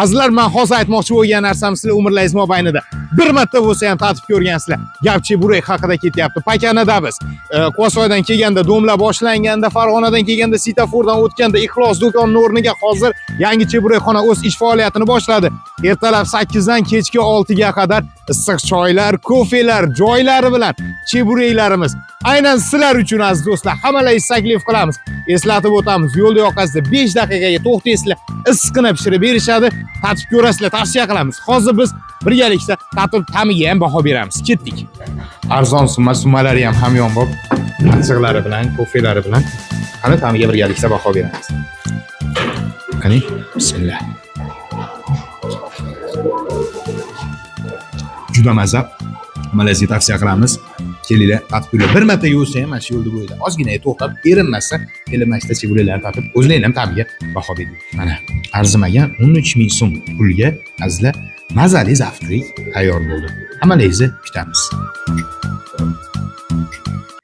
Azizlar, men hozir aytmoqchi bo'lgan narsam sizlar umrlaringiz mobaynida bir marta bo'lsa ham tatib ko'rgansizlar. Gap Cheburek haqida ketyapti. Pakanada biz Quvasoydan kelganda, Do'mla boshlanganda, Farg'onadan kelganda, Sitafordan o'tganda Ixlos do'konining o'rniga hozir yangi Cheburekxona o'z ish faoliyatini boshladi. Ertalab 8 dan kechki 6 ga qadar issiq choylar, kofelar, joylari bilan Chebureklarimiz aynan sizlar uchun aziz do'stlar, hammalaringizni taklif qilamiz. Eslatib o'tamiz, yo'lda yoqasida 5 daqiqaga to'xtaysizlar, issiqni pishirib berishadi, tatib ko'rasizlar, tavsiya qilamiz. Hozir biz birgalikda tatib ta'miga ham baho beramiz. Ketdik. Arzon sumalari ham hamyonbop, achchiqlari bilan, kofelari bilan qani ta'miga birgalikda baho beramiz. Qani, bismillah. Juda mazza. Hammalarga tavsiya qilamiz. Kelinglar, tatib ko'ringlar. Bir marta yeysa ham mana shu yo'lda bo'yda ozgina to'xtab, erinmasa, kelinmasda Chebureklarni tatib, o'zlaring ham ta'miga baho bering. Mana, arzimagan 13 ming so'm pulga azizlar mazali zavtrak tayyor bo'ldi. Hammalaringizni kutamiz.